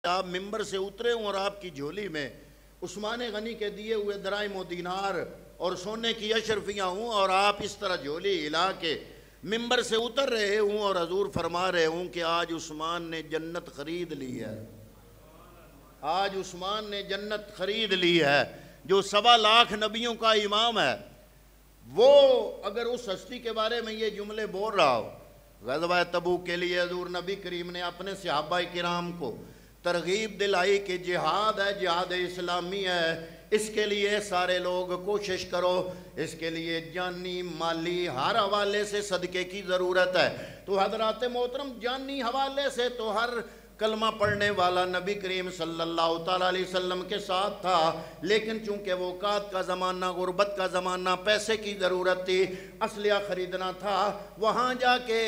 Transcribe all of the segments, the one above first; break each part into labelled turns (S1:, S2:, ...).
S1: آپ ممبر سے اترے ہوں اور آپ کی جھولی میں عثمان غنی کے دیے ہوئے دراہم و دینار اور سونے کی اشرفیاں ہوں اور آپ اس طرح جھولی ہلا کے ممبر سے اتر رہے ہوں اور حضور فرما رہے ہوں کہ آج عثمان نے جنت خرید لی ہے، آج عثمان نے جنت خرید لی ہے۔ جو 1.25 لاکھ نبیوں کا امام ہے، وہ اگر اس ہستی کے بارے میں یہ جملے بول رہا ہو۔ غزوہ تبوک کے لیے حضور نبی کریم نے اپنے صحابہ کرام کو ترغیب دلائی کہ جہاد ہے، جہاد اسلامی ہے، اس کے لیے سارے لوگ کوشش کرو، اس کے لیے جانی مالی ہر حوالے سے صدقے کی ضرورت ہے۔ تو حضرات محترم، جانی حوالے سے تو ہر کلمہ پڑھنے والا نبی کریم صلی اللہ تعالیٰ علیہ وسلم کے ساتھ تھا، لیکن چونکہ وقات کا زمانہ، غربت کا زمانہ، پیسے کی ضرورت تھی، اسلحہ خریدنا تھا، وہاں جا کے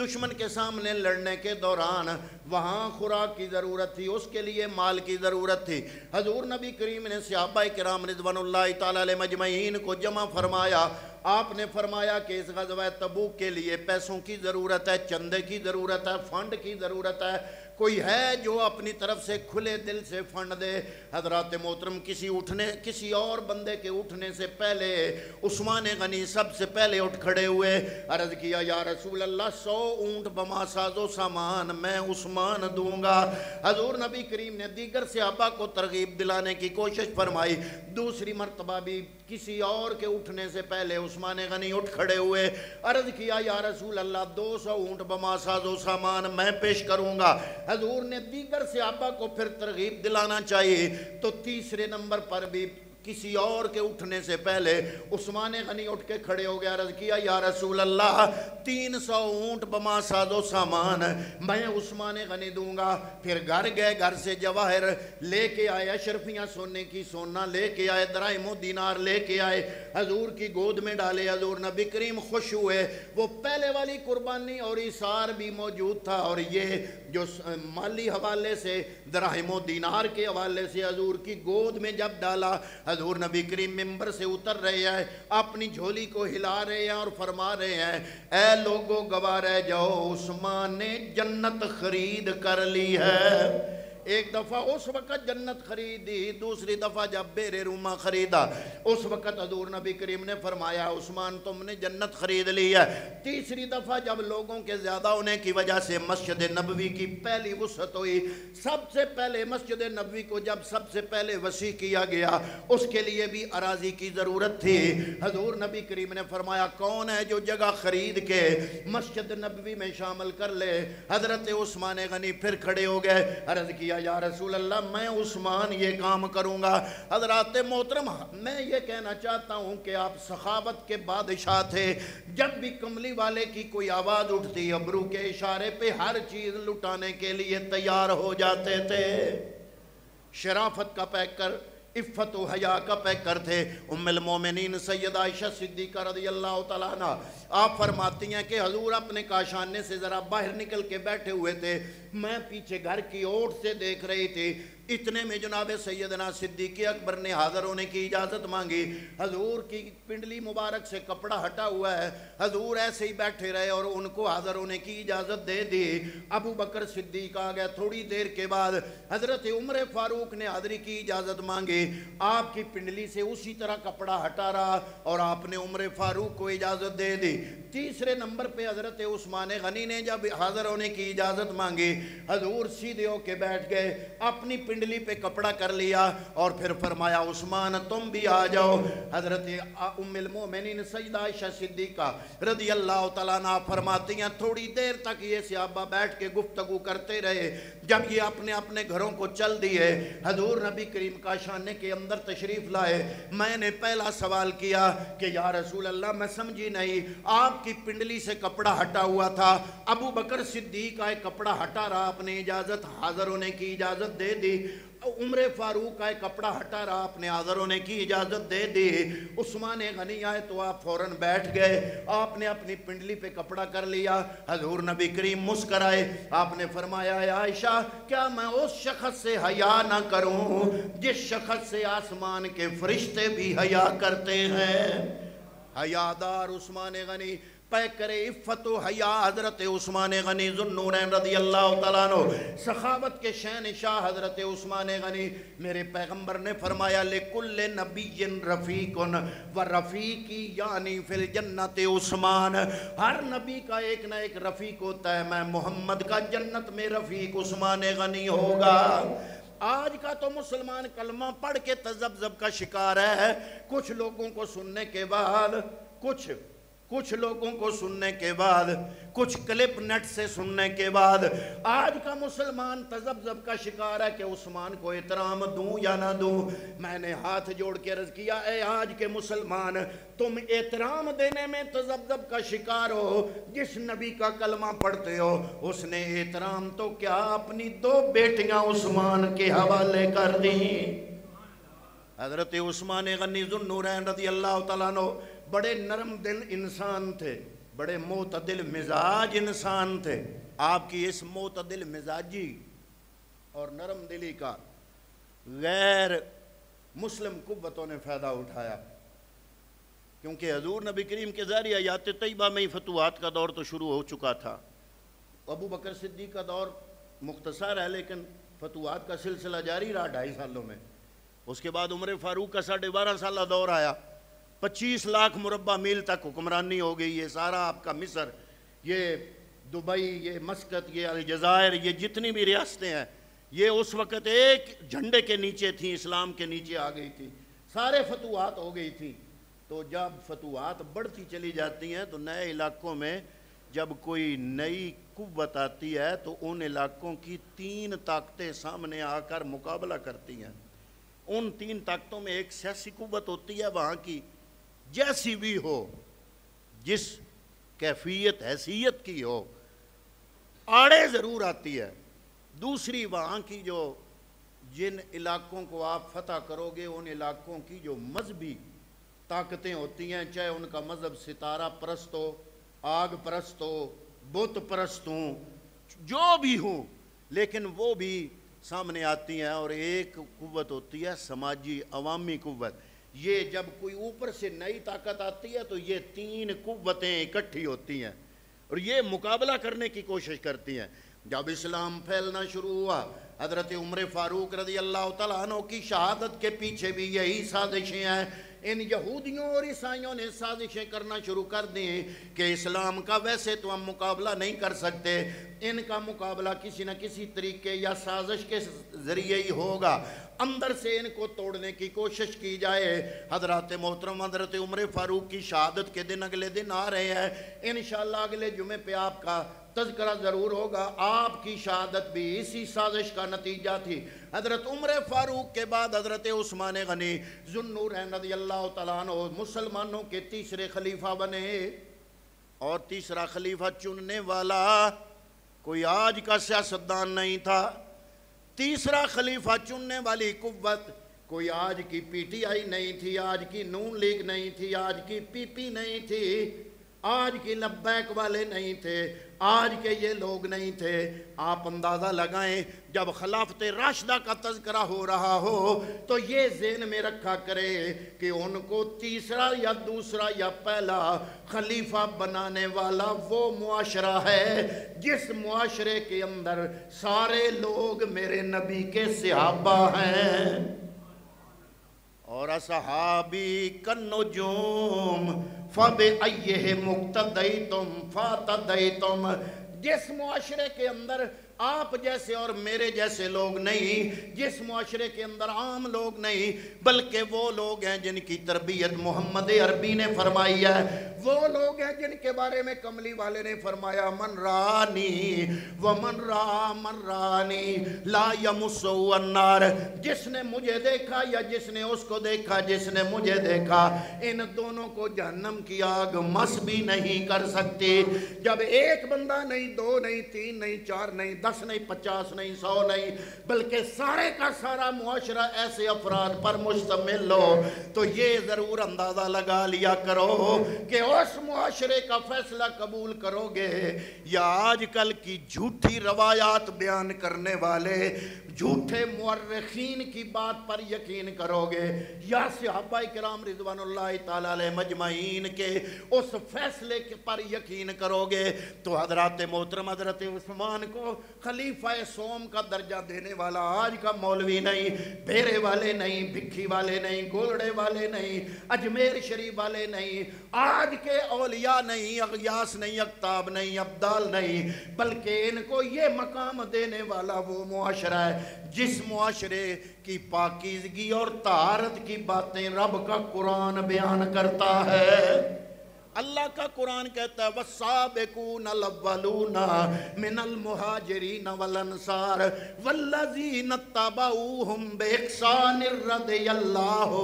S1: دشمن کے سامنے لڑنے کے دوران وہاں خوراک کی ضرورت تھی، اس کے لیے مال کی ضرورت تھی۔ حضور نبی کریم نے صحابہ کرام رضوان اللہ تعالیٰ علیہ مجمعین کو جمع فرمایا۔ آپ نے فرمایا کہ اس غزوہ تبوک کے لیے پیسوں کی ضرورت ہے، چندے کی ضرورت ہے، فنڈ کی ضرورت ہے، کوئی ہے جو اپنی طرف سے کھلے دل سے فنڈ دے؟ حضرات محترم، کسی اور بندے کے اٹھنے سے پہلے عثمان غنی سب سے پہلے اٹھ کھڑے ہوئے، عرض کیا یا رسول اللہ 100 اونٹ بما ساز و سامان میں عثمان دوں گا۔ حضور نبی کریم نے دیگر صحابہ کو ترغیب دلانے کی کوشش فرمائی۔ دوسری مرتبہ بھی کسی اور کے اٹھنے سے پہلے عثمان غنی اٹھ کھڑے ہوئے، عرض کیا یا رسول اللہ 200 اونٹ بما ساز و سامان میں پیش کروں گا۔ حضور نے دیگر صحابہ کو پھر ترغیب دلانا چاہیے، تو تیسرے نمبر پر بھی کسی اور کے اٹھنے سے پہلے عثمان غنی اٹھ کے کھڑے ہو گیا، عرض کیا یا رسول اللہ 300 اونٹ بما ساز و سامان میں عثمان غنی دوں گا۔ پھر گھر گئے، گھر سے جواہر لے کے آئے، اشرفیاں سونے کی سونا لے کے آئے، دراہم و دینار لے کے آئے، حضور کی گود میں ڈالے۔ حضور نبی کریم خوش ہوئے، وہ پہلے والی قربانی اور ایثار بھی موجود تھا، اور یہ جو مالی حوالے سے دراہم و دینار کے حوالے سے حضور کی گود میں جب ڈالا، حضور نبی کریم ممبر سے اتر رہے ہیں، اپنی جھولی کو ہلا رہے ہیں اور فرما رہے ہیں اے لوگو گواہ رہ جاؤ، عثمان نے جنت خرید کر لی ہے۔ ایک دفعہ اس وقت جنت خریدی، دوسری دفعہ جب بیر روما خریدا، اس وقت حضور نبی کریم نے فرمایا عثمان تم نے جنت خرید لی ہے۔ تیسری دفعہ جب لوگوں کے زیادہ ہونے کی وجہ سے مسجد نبوی کی پہلی وسعت ہوئی، سب سے پہلے مسجد نبوی کو جب سب سے پہلے وسیع کیا گیا، اس کے لیے بھی اراضی کی ضرورت تھی۔ حضور نبی کریم نے فرمایا کون ہے جو جگہ خرید کے مسجد نبوی میں شامل کر لے؟ حضرت عثمان غنی پھر کھڑے ہو گئے، عرض کیا یا رسول اللہ میں عثمان یہ کام کروں گا۔ حضرات محترم، میں یہ کہنا چاہتا ہوں کہ آپ سخاوت کے بادشاہ تھے۔ جب بھی کملی والے کی کوئی آواز اٹھتی، ابرو کے اشارے پہ ہر چیز لٹانے کے لیے تیار ہو جاتے تھے۔ شرافت کا پیکر، عفت و حیا کا پیکر تھے۔ ام المومنین سیدہ عائشہ صدیقہ رضی اللہ تعالیٰ عنہ آپ فرماتی ہیں کہ حضور اپنے کاشانے سے ذرا باہر نکل کے بیٹھے ہوئے تھے، میں پیچھے گھر کی اوٹ سے دیکھ رہی تھی۔ اتنے میں جناب سیدنا صدیق اکبر نے حاضر ہونے کی اجازت مانگی۔ حضور کی پنڈلی مبارک سے کپڑا ہٹا ہوا ہے، حضور ایسے ہی بیٹھے رہے اور ان کو حاضر ہونے کی اجازت دے دی۔ ابو بکر صدیق آ گیا، تھوڑی دیر کے بعد حضرت عمر فاروق نے حاضری کی اجازت مانگی، آپ کی پنڈلی سے اسی طرح کپڑا ہٹا رہا اور آپ نے عمر فاروق کو اجازت دے دی۔ تیسرے نمبر پہ حضرت عثمان غنی نے جب حاضر ہونے کی اجازت مانگی، حضور سیدھے ہو کے بیٹھ گئے، اپنی پنڈلی پہ کپڑا کر لیا اور پھر فرمایا عثمان تم بھی آ جاؤ۔ حضرت ام المومنین سیدہ عائشہ صدیقہ رضی اللہ تعالیٰ عنہ فرماتی ہیں تھوڑی دیر تک یہ صحابہ بیٹھ کے گفتگو کرتے رہے۔ جب یہ اپنے اپنے گھروں کو چل دیے، حضور نبی کریم کا شانے کے اندر تشریف لائے۔ میں نے پہلا سوال کیا کہ یا رسول اللہ میں سمجھی نہیں، آپ کی پنڈلی سے کپڑا ہٹا ہوا تھا، ابو بکر صدیق کا کپڑا ہٹا رہا، آپ نے اجازت حاضر ہونے کی اجازت دے دی۔ عمر فاروق کا کپڑا ہٹا رہا، آپ نے حاضر ہونے کی اجازت دے دی۔ عثمان غنی آئے تو آپ فوراً بیٹھ گئے، آپ نے اپنی پنڈلی پہ کپڑا کر لیا۔ حضور نبی کریم مسکرائے، آپ نے فرمایا اے عائشہ کیا میں اس شخص سے حیا نہ کروں جس شخص سے آسمان کے فرشتے بھی حیا کرتے ہیں؟ حیادار عثمان غنی پیکر عفت و حیا حضرت عثمان غنی ذوالنورین رضی اللہ تعالیٰ عنہ، سخاوت کے شہنشاہ حضرت عثمان غنی، میرے پیغمبر نے فرمایا لِكُلِّ نَبِيٍّ رَفِيقٌ وَرَفِيقِي یعنی فی الجنت عثمان، ہر نبی کا ایک نہ ایک رفیق ہوتا ہے، میں محمد کا جنت میں رفیق عثمان غنی ہوگا۔ آج کا تو مسلمان کلمہ پڑھ کے تذبذب کا شکار ہے، کچھ لوگوں کو سننے کے بعد کچھ لوگوں کو سننے کے بعد، کچھ کلپ نیٹ سے سننے کے بعد آج کا مسلمان تذبذب کا شکار ہے کہ عثمان کو احترام دوں یا نہ دوں۔ میں نے ہاتھ جوڑ کے عرض کیا، اے آج کے مسلمان، تم احترام دینے میں تذبذب کا شکار ہو، جس نبی کا کلمہ پڑھتے ہو اس نے احترام تو کیا اپنی 2 بیٹیاں عثمان کے حوالے کر دیں۔ حضرت عثمان غنی ذوالنورین رضی اللہ تعالیٰ عنہ بڑے نرم دل انسان تھے، بڑے معتدل مزاج انسان تھے۔ آپ کی اس معتدل مزاجی اور نرم دلی کا غیر مسلم قوتوں نے فائدہ اٹھایا، کیونکہ حضور نبی کریم کے ذریعہ حیات طیبہ میں ہی فتوحات کا دور تو شروع ہو چکا تھا۔ ابو بکر صدیق کا دور مختصر ہے لیکن فتوحات کا سلسلہ جاری رہا 2.5 سالوں میں۔ اس کے بعد عمر فاروق کا 12.5 سالہ دور آیا، 25 لاکھ مربع میل تک حکمرانی ہو گئی۔ یہ سارا آپ کا مصر، یہ دبئی، یہ مسقط، یہ الجزائر، یہ جتنی بھی ریاستیں ہیں یہ اس وقت ایک جھنڈے کے نیچے تھیں، اسلام کے نیچے آ گئی تھی، سارے فتوحات ہو گئی تھی۔ تو جب فتوحات بڑھتی چلی جاتی ہیں تو نئے علاقوں میں جب کوئی نئی قوت آتی ہے تو ان علاقوں کی 3 طاقتیں سامنے آ کر مقابلہ کرتی ہیں۔ ان 3 طاقتوں میں ایک سیاسی قوت ہوتی ہے، وہاں کی جیسی بھی ہو، جس کیفیت حیثیت کی ہو، آڑے ضرور آتی ہے۔ دوسری وہاں کی جو جن علاقوں کو آپ فتح کرو گے ان علاقوں کی جو مذہبی طاقتیں ہوتی ہیں، چاہے ان کا مذہب ستارہ پرست ہو، آگ پرست ہو، بت پرست ہوں، جو بھی ہوں، لیکن وہ بھی سامنے آتی ہیں۔ اور ایک قوت ہوتی ہے سماجی عوامی قوت۔ یہ جب کوئی اوپر سے نئی طاقت آتی ہے تو یہ 3 قوتیں اکٹھی ہوتی ہیں اور یہ مقابلہ کرنے کی کوشش کرتی ہیں۔ جب اسلام پھیلنا شروع ہوا، حضرت عمر فاروق رضی اللہ تعالیٰ عنہ کی شہادت کے پیچھے بھی یہی سازشیں ہیں۔ ان یہودیوں اور عیسائیوں نے سازشیں کرنا شروع کر دیں کہ اسلام کا ویسے تو ہم مقابلہ نہیں کر سکتے، ان کا مقابلہ کسی نہ کسی طریقے یا سازش کے ذریعے ہی ہوگا، اندر سے ان کو توڑنے کی کوشش کی جائے۔ حضرات محترم، حضرت عمر فاروق کی شہادت کے دن اگلے دن آ رہے ہیں، انشاءاللہ اگلے جمعے پہ آپ کا تذکرہ ضرور ہوگا۔ آپ کی شہادت بھی اسی سازش کا نتیجہ تھی۔ حضرت عمر فاروق کے بعد حضرت عثمان غنی ذوالنورین رضی اللہ تعالیٰ عنہ مسلمانوں کے 3 خلیفہ بنے، اور 3 خلیفہ چننے والا کوئی آج کا سیاستدان نہیں تھا۔ 3 خلیفہ چننے والی قوت کوئی آج کی پی ٹی آئی نہیں تھی، آج کی نون لیگ نہیں تھی، آج کی پی پی نہیں تھی، آج کی لبیک والے نہیں تھے، آج کے یہ لوگ نہیں تھے۔ آپ اندازہ لگائیں جب خلافت راشدہ کا تذکرہ ہو رہا ہو تو یہ ذہن میں رکھا کرے کہ ان کو 3 یا 2 یا پہلا خلیفہ بنانے والا وہ معاشرہ ہے جس معاشرے کے اندر سارے لوگ میرے نبی کے صحابہ ہیں۔ اور اصحابی کالنجوم فبأیہم اقتدیتم فاہتدیتم، جس معاشرے کے اندر آپ جیسے اور میرے جیسے لوگ نہیں، جس معاشرے کے اندر عام لوگ نہیں، بلکہ وہ لوگ ہیں جن کی تربیت محمد عربی نے فرمائی ہے، وہ لوگ ہیں جن کے بارے میں کملی والے نے فرمایا من رانی ومن را من رانی لا یمسو النار، جس نے مجھے دیکھا یا جس نے اس کو دیکھا، جس نے مجھے دیکھا، ان دونوں کو جہنم کی آگ مس بھی نہیں کر سکتی۔ جب ایک بندہ نہیں، 2 نہیں، 3 نہیں، 4 نہیں، 10 نہیں، 50 نہیں، 100 نہیں، بلکہ سارے کا سارا معاشرہ ایسے افراد پر مشتمل ہو تو یہ ضرور اندازہ لگا لیا کرو کہ اس معاشرے کا فیصلہ قبول کرو گے یا آج کل کی جھوٹی روایات بیان کرنے والے جھوٹے مورخین کی بات پر یقین کرو گے یا صحابہ کرام رضوان اللہ تعالی علیہ مجمعین کے اس فیصلے پر یقین کرو گے تو حضرات محترم حضرت عثمان کو خلیفہ سوم کا درجہ دینے والا آج کا مولوی نہیں، بھیرے والے نہیں، بھکھی والے نہیں، گولڑے والے نہیں، اجمیر شریف والے نہیں، آج کے اولیاء نہیں، اغیاس نہیں، اقطاب نہیں، ابدال نہیں، بلکہ ان کو یہ مقام دینے والا وہ معاشرہ ہے جس معاشرے کی پاکیزگی اور طہارت کی باتیں رب کا قرآن بیان کرتا ہے۔ اللہ کا قرآن کہتا ہے وَالسَّابِقُونَ الْأَوَّلُونَ مِنَ الْمُهَاجِرِينَ وَالْأَنصَارِ وَالَّذِينَ اتَّبَعُوهُمْ بِإِحْسَانٍ رَضِيَ اللَّهُ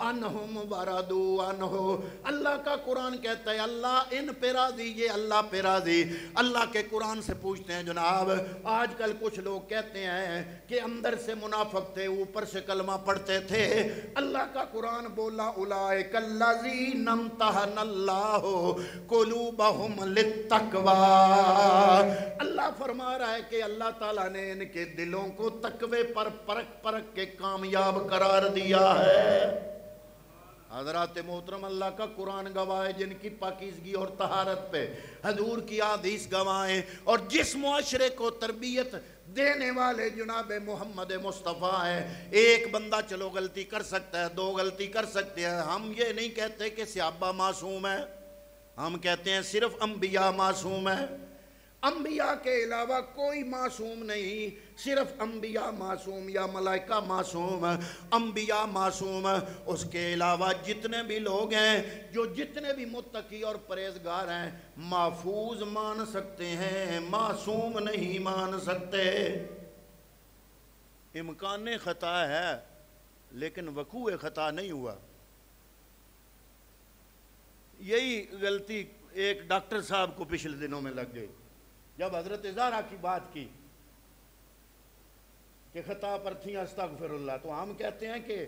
S1: عَنْهُمْ وَرَضُوا عَنْهُ۔ اللہ کا قرآن کہتا ہے اللہ ان پہ راضی، یہ اللہ پہ راضی۔ اللہ کے قرآن سے پوچھتے ہیں جناب آج کل کچھ لوگ کہتے ہیں کہ اندر سے منافق تھے اوپر سے کلمہ پڑھتے تھے، اللہ کا قرآن بولا اولئک الذین امتحن اللہ قلوبہم للتقوی۔ اللہ فرما رہا ہے کہ اللہ تعالیٰ نے ان کے دلوں کو تقوی پر پرکھ پرکھ کے کامیاب قرار دیا ہے۔ حضرات محترم اللہ کا قرآن گواہ ہے جن کی پاکیزگی اور طہارت پہ حضور کی حدیث گواہ ہیں، اور جس معاشرے کو تربیت دینے والے جناب محمد مصطفیٰ ہے۔ ایک بندہ چلو غلطی کر سکتا ہے، دو غلطی کر سکتے ہیں، ہم یہ نہیں کہتے کہ صحابہ معصوم ہے، ہم کہتے ہیں صرف انبیاء معصوم ہے۔ انبیاء کے علاوہ کوئی معصوم نہیں، صرف انبیاء معصوم یا ملائکہ معصوم، انبیاء معصوم، اس کے علاوہ جتنے بھی لوگ ہیں جو جتنے بھی متقی اور پرہیزگار ہیں محفوظ مان سکتے ہیں، معصوم نہیں مان سکتے۔ امکان خطا ہے لیکن وقوع خطا نہیں ہوا۔ یہی غلطی ایک ڈاکٹر صاحب کو پچھلے دنوں میں لگ گئی جب حضرت زہرا کی بات کی کہ خطا پر تھی استغفر اللہ، تو ہم کہتے ہیں کہ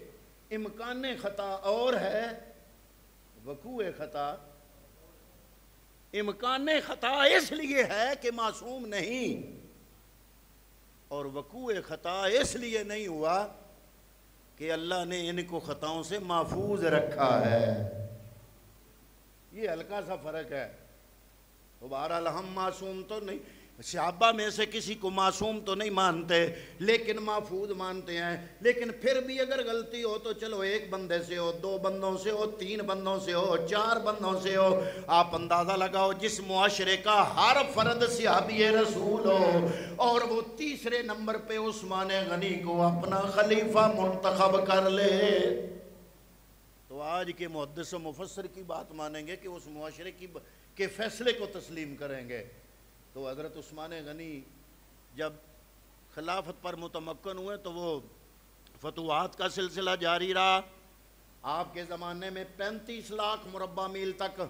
S1: امکان خطا اور ہے وقوع خطا۔ امکان خطا اس لیے ہے کہ معصوم نہیں، اور وقوع خطا اس لیے نہیں ہوا کہ اللہ نے ان کو خطاؤں سے محفوظ رکھا ہے۔ یہ ہلکا سا فرق ہے۔ تو بہرحال ہم معصوم تو نہیں، صحابہ میں سے کسی کو معصوم تو نہیں مانتے لیکن محفوظ مانتے ہیں، لیکن پھر بھی اگر غلطی ہو تو چلو ایک بندے سے ہو، دو بندوں سے ہو، تین بندوں سے ہو، چار بندوں سے ہو، آپ اندازہ لگاؤ جس معاشرے کا ہر فرد صحابی رسول ہو اور وہ تیسرے نمبر پہ عثمان غنی کو اپنا خلیفہ منتخب کر لے، تو آج کے محدث و مفسر کی بات مانیں گے کہ اس معاشرے کے فیصلے کو تسلیم کریں گے۔ تو حضرت عثمان غنی جب خلافت پر متمکن ہوئے تو وہ فتوحات کا سلسلہ جاری رہا۔ آپ کے زمانے میں 35 لاکھ مربع میل تک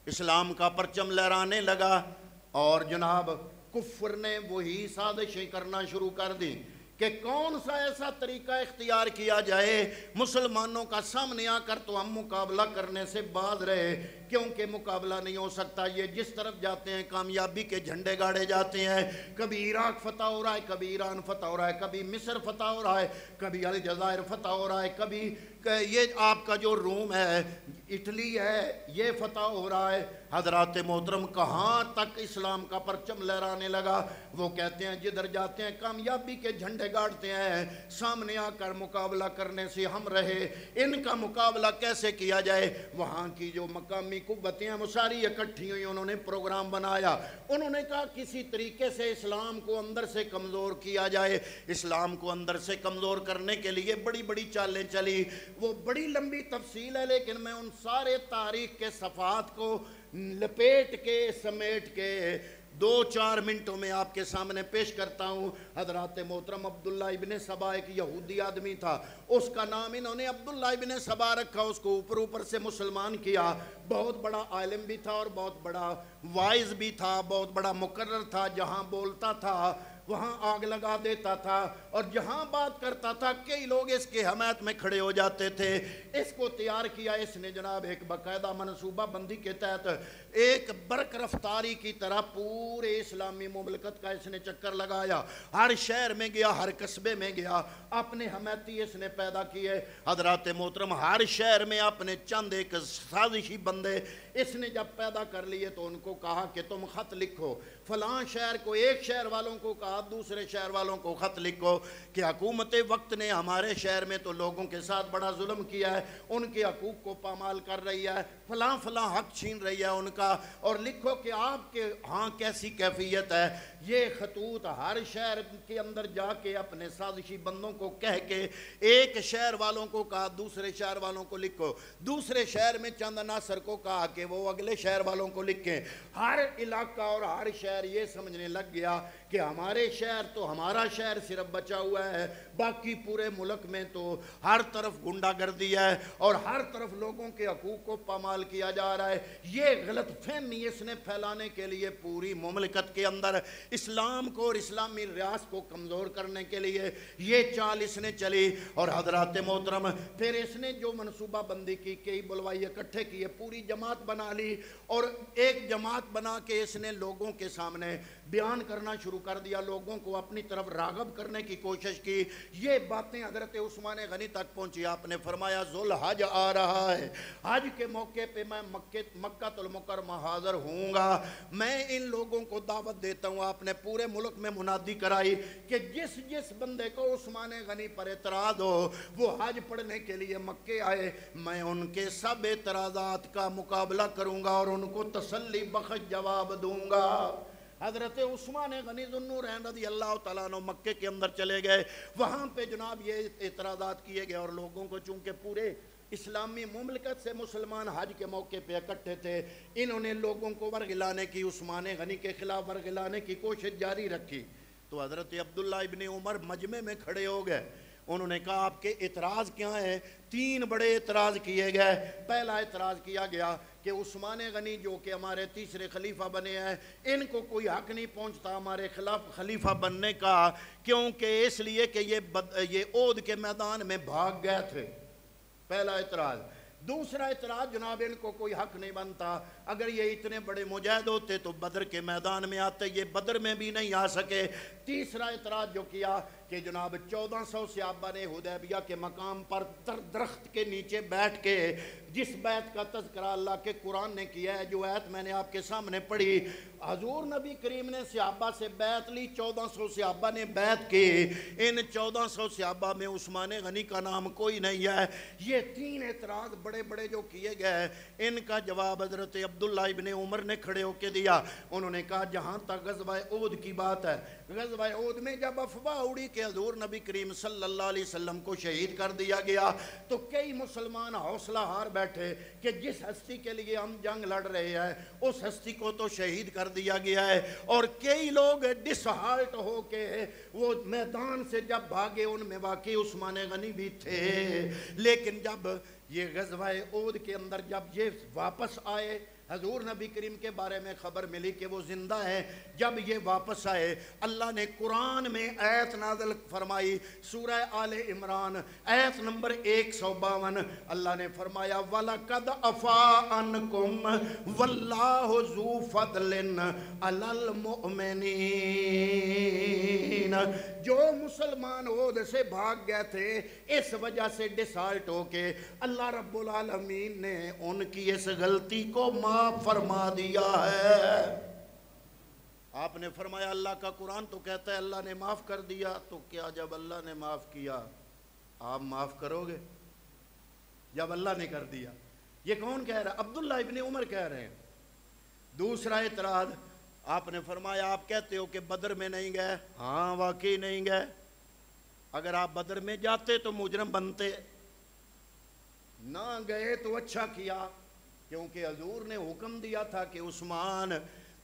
S1: اسلام کا پرچم لہرانے لگا، اور جناب کفر نے وہی سازشیں کرنا شروع کر دی کہ کون سا ایسا طریقہ اختیار کیا جائے مسلمانوں کا سامنے آ کر تو ہم مقابلہ کرنے سے باز رہے، کیونکہ مقابلہ نہیں ہو سکتا۔ یہ جس طرف جاتے ہیں کامیابی کے جھنڈے گاڑے جاتے ہیں، کبھی عراق فتح ہو رہا ہے، کبھی ایران فتح ہو رہا ہے، کبھی مصر فتح ہو رہا ہے، کبھی الجزائر فتح ہو رہا ہے، کبھی یہ آپ کا جو روم ہے، اٹلی ہے، یہ فتح ہو رہا ہے۔ حضرات محترم کہاں تک اسلام کا پرچم لہرانے لگا؟ وہ کہتے ہیں جدھر جاتے ہیں کامیابی کے جھنڈے گاڑتے ہیں، سامنے آ کر مقابلہ کرنے سے ہم رہے، ان کا مقابلہ کیسے کیا جائے؟ وہاں کی جو مقامی قوتیں ہیں وہ ساری اکٹھی ہوئی، انہوں نے پروگرام بنایا، انہوں نے کہا کسی طریقے سے اسلام کو اندر سے کمزور کیا جائے۔ اسلام کو اندر سے کمزور کرنے کے لیے بڑی بڑی چالیں چلی، وہ بڑی لمبی تفصیل ہے، لیکن میں ان سارے تاریخ کے صفحات کو لپیٹ کے سمیٹ کے 2-4 منٹوں میں آپ کے سامنے پیش کرتا ہوں۔ حضرات محترم عبداللہ ابن سبا ایک یہودی آدمی تھا، اس کا نام انہوں نے عبداللہ ابن سبا رکھا، اس کو اوپر سے مسلمان کیا۔ بہت بڑا عالم بھی تھا اور بہت بڑا وائز بھی تھا، بہت بڑا مقرر تھا، جہاں بولتا تھا وہاں آگ لگا دیتا تھا، اور جہاں بات کرتا تھا کئی لوگ اس کے حمایت میں کھڑے ہو جاتے تھے۔ اس کو تیار کیا اس نے جناب ایک باقاعدہ منصوبہ بندی کے تحت، ایک برق رفتاری کی طرح پورے اسلامی مملکت کا اس نے چکر لگایا، ہر شہر میں گیا، ہر قصبے میں گیا، اپنے حمایتی اس نے پیدا کیے۔ حضرات محترم، ہر شہر میں اپنے چند ایک سازشی بندے اس نے جب پیدا کر لیے تو ان کو کہا کہ تم خط لکھو فلاں شہر کو، ایک شہر والوں کو کہا دوسرے شہر والوں کو خط لکھو کہ حکومت وقت نے ہمارے شہر میں تو لوگوں کے ساتھ بڑا ظلم کیا ہے، ان کے حقوق کو پامال کر رہی ہے، فلاں فلاں حق چھین رہی ہے ان کا، اور لکھو کہ آپ کے ہاں کیسی کیفیت ہے۔ یہ خطوط ہر شہر کے اندر جا کے اپنے سازشی بندوں کو کہہ کے ایک شہر والوں کو کہا دوسرے شہر والوں کو لکھو، دوسرے شہر میں چند عناصر کو کہا کہ وہ اگلے شہر والوں کو لکھیں۔ ہر علاقہ اور ہر شہر یہ سمجھنے لگ گیا کہ ہمارے شہر تو ہمارا شہر صرف بچا ہوا ہے، باقی پورے ملک میں تو ہر طرف گنڈا گردی ہے اور ہر طرف لوگوں کے حقوق کو پامال کیا جا رہا ہے۔ یہ غلط فہمی اس نے پھیلانے کے لیے پوری مملکت کے اندر اسلام کو اور اسلامی ریاست کو کمزور کرنے کے لیے یہ چال اس نے چلی۔ اور حضرات محترم، پھر اس نے جو منصوبہ بندی کی، کئی بلوائی اکٹھے کیے، پوری جماعت بنا لی، اور ایک جماعت بنا کے اس نے لوگوں کے سامنے بیان کرنا شروع کر دیا، لوگوں کو اپنی طرف راغب کرنے کی کوشش کی۔ یہ باتیں حضرت عثمان غنی تک پہنچی۔ آپ نے فرمایا ذوالحج آ رہا ہے، حج کے موقع پہ میں مکہ المکرمہ حاضر ہوں گا، میں ان لوگوں کو دعوت دیتا ہوں۔ آپ نے پورے ملک میں منادی کرائی کہ جس جس بندے کو عثمان غنی پر اعتراض ہو وہ حج پڑھنے کے لیے مکے آئے، میں ان کے سب اعتراضات کا مقابلہ کروں گا اور ان کو تسلی بخش جواب دوں گا۔ حضرت عثمان غنی ذو النورین رضی اللہ تعالیٰ عنہ مکے کے اندر چلے گئے، وہاں پہ جناب یہ اعتراضات کیے گئے، اور لوگوں کو چونکہ پورے اسلامی مملکت سے مسلمان حج کے موقع پہ اکٹھے تھے، انہوں نے لوگوں کو ورغلانے کی، عثمان غنی کے خلاف ورغلانے کی کوشش جاری رکھی۔ تو حضرت عبداللہ ابن عمر مجمع میں کھڑے ہو گئے، انہوں نے کہا آپ کے اعتراض کیا ہیں؟ 3 بڑے اعتراض کیے گئے۔ پہلا اعتراض کیا گیا کہ عثمان غنی جو کہ ہمارے تیسرے خلیفہ بنے ہیں، ان کو کوئی حق نہیں پہنچتا ہمارے خلاف خلیفہ بننے کا، کیونکہ اس لیے کہ یہ عہد کے میدان میں بھاگ گئے تھے۔ پہلا اعتراض۔ دوسرا اعتراض، جناب ان کو کوئی حق نہیں بنتا، اگر یہ اتنے بڑے مجاہد ہوتے تو بدر کے میدان میں آتے، یہ بدر میں بھی نہیں آ سکے۔ تیسرا اعتراض جو کیا کہ جناب 1400 صحابہ نے حدیبیہ کے مقام پر درخت کے نیچے بیٹھ کے جس بیعت کا تذکرہ اللہ کے قرآن نے کیا ہے، جو آیت میں نے آپ کے سامنے پڑھی، حضور نبی کریم نے صحابہ سے بیعت لی، 1400 صحابہ نے بیعت کی، ان 1400 صحابہ میں عثمان غنی کا نام کوئی نہیں ہے۔ یہ 3 اعتراض بڑے بڑے جو کیے گئے، ان کا جواب حضرت عبداللہ ابن عمر نے کھڑے ہو کے دیا۔ انہوں نے کہا جہاں تک غزوہ احد کی بات ہے، غزوہ احد میں جب افواہ اڑی کہ حضور نبی کریم صلی اللہ علیہ وسلم کو شہید کر دیا گیا، تو کئی مسلمان حوصلہ ہار بیٹھے کہ جس ہستی کے لیے ہم جنگ لڑ رہے ہیں اس ہستی کو تو شہید کر دیا گیا ہے، اور کئی لوگ ڈس ہارٹ ہو کے وہ میدان سے جب بھاگے، ان میں واقعی عثمان غنی بھی تھے۔ لیکن جب یہ غزوہ احد کے اندر جب یہ واپس آئے، حضور نبی کریم کے بارے میں خبر ملی کہ وہ زندہ ہیں، جب یہ واپس آئے اللہ نے قرآن میں آیت نازل فرمائی، سورہ آل عمران آیت نمبر 152، اللہ نے فرمایا وَلَقَدْ عَفَا عَنْكُمْ وَاللَّهُ ذُو فَضْلٍ عَلَى الْمُؤْمِنِينَ۔ جو مسلمان عہد سے بھاگ گئے تھے اس وجہ سے ڈسالٹ ہو کے اللہ رب العالمین نے ان کی اس غلطی کو معاف فرما دیا ہے۔ آپ نے فرمایا اللہ کا قرآن تو کہتا ہے اللہ نے معاف کر دیا، تو کیا جب اللہ نے معاف کیا آپ معاف کرو گے؟ جب اللہ نے کر دیا، یہ کون کہہ رہا ہے؟ عبداللہ ابن عمر کہہ رہے ہیں۔ دوسرا اعتراض، آپ نے فرمایا آپ کہتے ہو کہ بدر میں نہیں گئے، ہاں واقعی نہیں گئے، اگر آپ بدر میں جاتے تو مجرم بنتے، نہ گئے تو اچھا کیا، کیونکہ حضور نے حکم دیا تھا کہ عثمان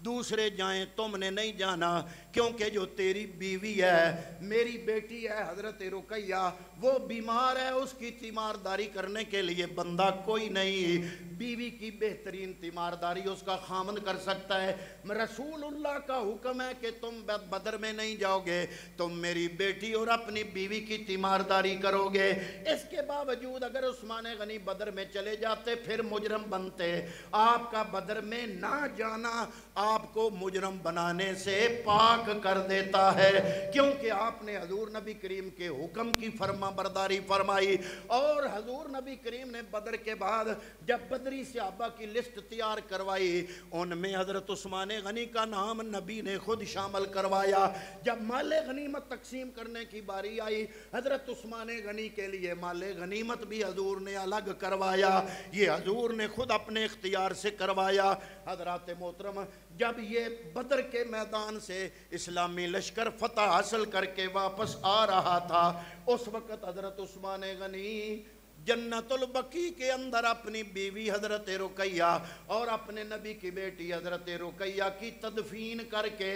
S1: دوسرے جائیں تم نے نہیں جانا، کیونکہ جو تیری بیوی ہے، میری بیٹی ہے حضرت رقیہ، وہ بیمار ہے، اس کی تیمارداری کرنے کے لیے بندہ کوئی نہیں، بیوی کی بہترین تیمارداری اس کا خامن کر سکتا ہے۔ رسول اللہ کا حکم ہے کہ تم بدر میں نہیں جاؤ گے، تم میری بیٹی اور اپنی بیوی کی تیمارداری کرو گے۔ اس کے باوجود اگر عثمان غنی بدر میں چلے جاتے پھر مجرم بنتے۔ آپ کا بدر میں نہ جانا آپ کو مجرم بنانے سے پاک کر دیتا ہے، کیونکہ آپ نے حضور نبی کریم کے حکم کی فرما برداری فرمائی۔ اور حضور نبی کریم نے بدر کے بعد جب بدری صحابہ کی لسٹ تیار کروائی، ان میں حضرت عثمان غنی کا نام نبی نے خود شامل کروایا۔ جب مال غنیمت تقسیم کرنے کی باری آئی، حضرت عثمان غنی کے لیے مال غنیمت بھی حضور نے الگ کروایا، یہ حضور نے خود اپنے اختیار سے کروایا۔ حضرات محترم، جب یہ بدر کے میدان سے اسلامی لشکر فتح حاصل کر کے واپس آ رہا تھا، اس وقت حضرت عثمان غنی جنت البقیع کے اندر اپنی بیوی حضرت رقیہ اور اپنے نبی کی بیٹی حضرت رقیہ کی تدفین کر کے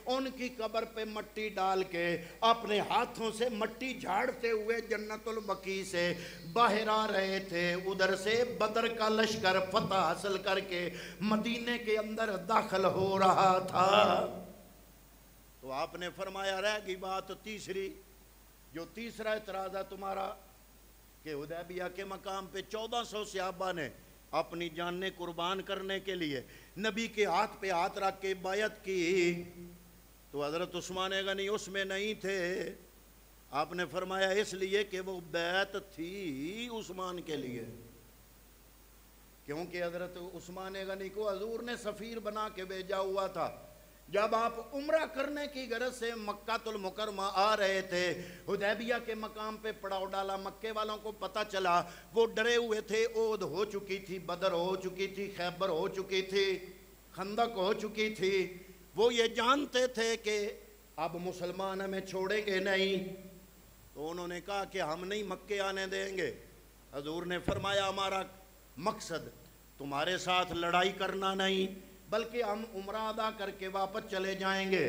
S1: ان کی قبر پہ مٹی ڈال کے اپنے ہاتھوں سے مٹی جھاڑتے ہوئے جنت البقیع سے باہر آ رہے تھے۔ ادھر سے بدر کا لشکر فتح حاصل کر کے مدینے کے اندر داخل ہو رہا تھا۔ تو آپ نے فرمایا رہ گئی بات تیسری، جو تیسرا اعتراض ہے تمہارا کہ حدیبیہ کے مقام پہ 1400 صحابہ نے اپنی جانیں قربان کرنے کے لیے نبی کے ہاتھ پہ ہاتھ رکھ کے بیعت کی، تو حضرت عثمان غنی اس میں نہیں تھے۔ آپ نے فرمایا اس لیے کہ وہ بیعت تھی عثمان کے لیے، کیونکہ حضرت عثمان غنی کو حضور نے سفیر بنا کے بھیجا ہوا تھا۔ جب آپ عمرہ کرنے کی غرض سے مکہ المکرمہ آ رہے تھے، حدیبیہ کے مقام پہ پڑاؤ ڈالا، مکے والوں کو پتہ چلا، وہ ڈرے ہوئے تھے، عہد ہو چکی تھی، بدر ہو چکی تھی، خیبر ہو چکی تھی، خندق ہو چکی تھی، وہ یہ جانتے تھے کہ اب مسلمان ہمیں چھوڑیں گے نہیں، تو انہوں نے کہا کہ ہم نہیں مکے آنے دیں گے۔ حضور نے فرمایا ہمارا مقصد تمہارے ساتھ لڑائی کرنا نہیں، بلکہ ہم عمرہ ادا کر کے واپس چلے جائیں گے۔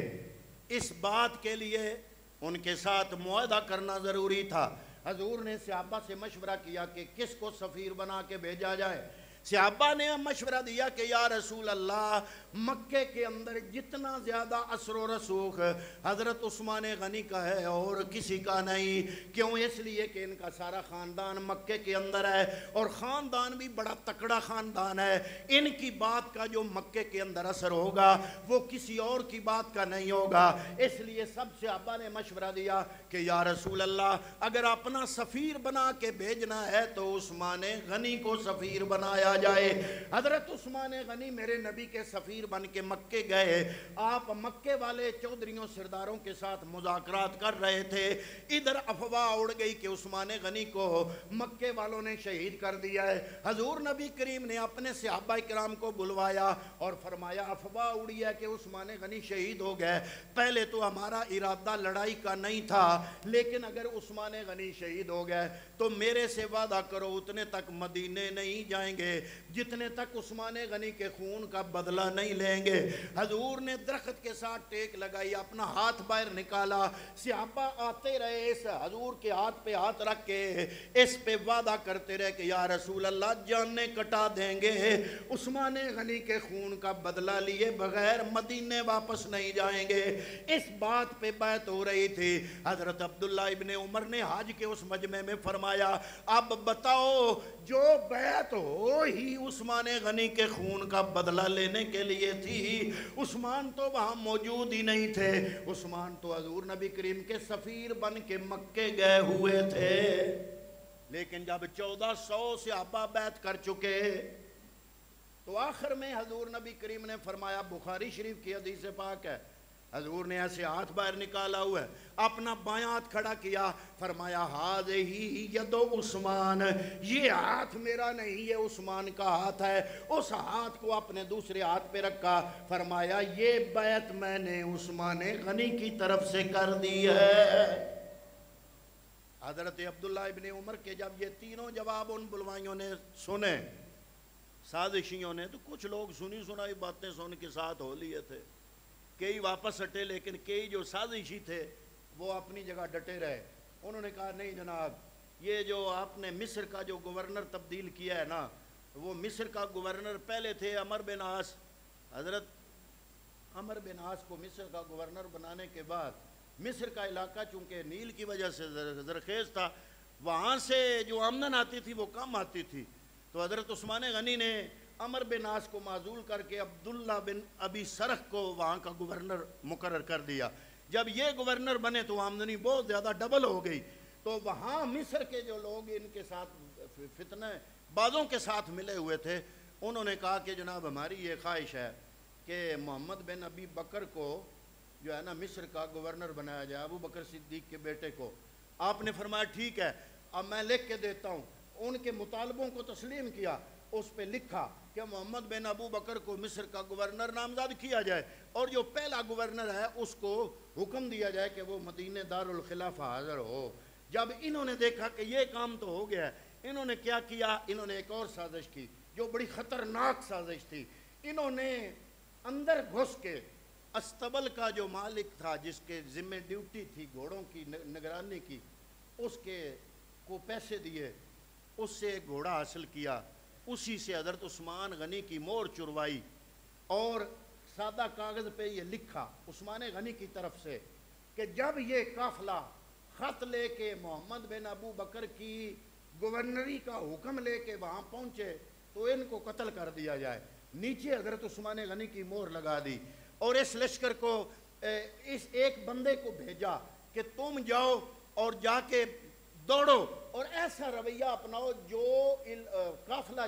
S1: اس بات کے لیے ان کے ساتھ معاہدہ کرنا ضروری تھا۔ حضور نے صحابہ سے مشورہ کیا کہ کس کو سفیر بنا کے بھیجا جائے۔ صحابہ نے مشورہ دیا کہ یا رسول اللہ، مکے کے اندر جتنا زیادہ اثر و رسوخ حضرت عثمان غنی کا ہے اور کسی کا نہیں۔ کیوں؟ اس لیے کہ ان کا سارا خاندان مکے کے اندر ہے، اور خاندان بھی بڑا تکڑا خاندان ہے، ان کی بات کا جو مکے کے اندر اثر ہوگا وہ کسی اور کی بات کا نہیں ہوگا۔ اس لیے سب صحابہ نے مشورہ دیا کہ یا رسول اللہ، اگر اپنا سفیر بنا کے بھیجنا ہے تو عثمان غنی کو سفیر بنایا جائے۔ حضرت عثمان غنی میرے نبی کے سفیر بن کے مکے گئے۔ آپ مکے والے چودھریوں سرداروں کے ساتھ مذاکرات کر رہے تھے، ادھر افواہ اڑ گئی کہ عثمان غنی کو مکے والوں نے شہید کر دیا ہے۔ حضور نبی کریم نے اپنے صحابہ کرام کو بلوایا اور فرمایا افواہ اڑی ہے کہ عثمان غنی شہید ہو گئے، پہلے تو ہمارا ارادہ لڑائی کا نہیں تھا، لیکن اگر عثمان غنی شہید ہو گئے تو میرے سے وعدہ کرو اتنے تک مدینے نہیں جائیں گے جتنے تک عثمان غنی کے خون کا بدلہ نہیں لیں گے۔ حضور نے درخت کے ساتھ ٹیک لگائی، اپنا ہاتھ باہر نکالا، صحابہ آتے رہے، اس حضور کے ہاتھ پہ ہاتھ رکھ کے اس پہ وعدہ کرتے رہے کہ یا رسول اللہ جانیں کٹا دیں گے، عثمان غنی کے خون کا بدلہ لیے بغیر مدینے واپس نہیں جائیں گے۔ اس بات پہ بیعت ہو رہی تھی۔ حضرت عبداللہ ابن عمر نے حج کے اس مجمع میں فرمایا اب بتاؤ، جو بیعت ہو ہی عثمان غنی کے خون کا بدلہ لینے کے لیے تھی، عثمان تو وہاں موجود ہی نہیں تھے، عثمان تو حضور نبی کریم کے سفیر بن کے مکے گئے ہوئے تھے۔ لیکن جب 1400 صحابہ بیعت کر چکے تو آخر میں حضور نبی کریم نے فرمایا، بخاری شریف کی حدیث پاک ہے، حضور نے ایسے ہاتھ باہر نکالا ہوا ہے، اپنا بایاں ہاتھ کھڑا کیا، فرمایا ہذہ ید عثمان، یہ ہاتھ میرا نہیں، یہ عثمان کا ہاتھ ہے۔ اس ہاتھ کو اپنے دوسرے ہاتھ پہ رکھا، فرمایا یہ بیعت میں نے عثمان غنی کی طرف سے کر دی ہے۔ حضرت عبداللہ ابن عمر کے جب یہ تینوں جواب ان بلوائیوں نے سنے سازشیوں نے تو کچھ لوگ سنی سنائی باتیں سن کے ساتھ ہو لیے تھے، کئی واپس ہٹے، لیکن کئی جو سازشی تھے وہ اپنی جگہ ڈٹے رہے۔ انہوں نے کہا نہیں جناب، یہ جو آپ نے مصر کا جو گورنر تبدیل کیا ہے نا، وہ مصر کا گورنر پہلے تھے عمر بن عاص، حضرت عمر بن عاص کو مصر کا گورنر بنانے کے بعد مصر کا علاقہ چونکہ نیل کی وجہ سے زرخیز تھا، وہاں سے جو آمدن آتی تھی وہ کم آتی تھی، تو حضرت عثمان غنی نے عمر بن عاص کو معزول کر کے عبداللہ بن ابی سرخ کو وہاں کا گورنر مقرر کر دیا۔ جب یہ گورنر بنے تو آمدنی بہت زیادہ ڈبل ہو گئی، تو وہاں مصر کے جو لوگ ان کے ساتھ فتنہ بازوں کے ساتھ ملے ہوئے تھے، انہوں نے کہا کہ جناب ہماری یہ خواہش ہے کہ محمد بن ابی بکر کو جو ہے نا مصر کا گورنر بنایا جائے، ابو بکر صدیق کے بیٹے کو۔ آپ نے فرمایا ٹھیک ہے، اب میں لکھ کے دیتا ہوں۔ ان کے مطالبوں کو تسلیم کیا، اس پہ لکھا کہ محمد بن ابو بکر کو مصر کا گورنر نامزد کیا جائے، اور جو پہلا گورنر ہے اس کو حکم دیا جائے کہ وہ مدینہ دارالخلافہ حاضر ہو۔ جب انہوں نے دیکھا کہ یہ کام تو ہو گیا ہے، انہوں نے کیا کیا؟ انہوں نے ایک اور سازش کی جو بڑی خطرناک سازش تھی۔ انہوں نے اندر گھس کے استبل کا جو مالک تھا، جس کے ذمہ ڈیوٹی تھی گھوڑوں کی نگرانی کی، اس کے کو پیسے دیے، اس سے ایک گھوڑا حاصل کیا، اسی سے حضرت عثمان غنی کی مہر چروائی، اور سادہ کاغذ پہ یہ لکھا عثمان غنی کی طرف سے کہ جب یہ قافلہ خط لے کے محمد بن ابو بکر کی گورنری کا حکم لے کے وہاں پہنچے تو ان کو قتل کر دیا جائے۔ نیچے حضرت عثمان غنی کی مہر لگا دی، اور اس لشکر کو اس ایک بندے کو بھیجا کہ تم جاؤ اور جا کے دوڑو اور ایسا رویہ اپناؤ جو قافلہ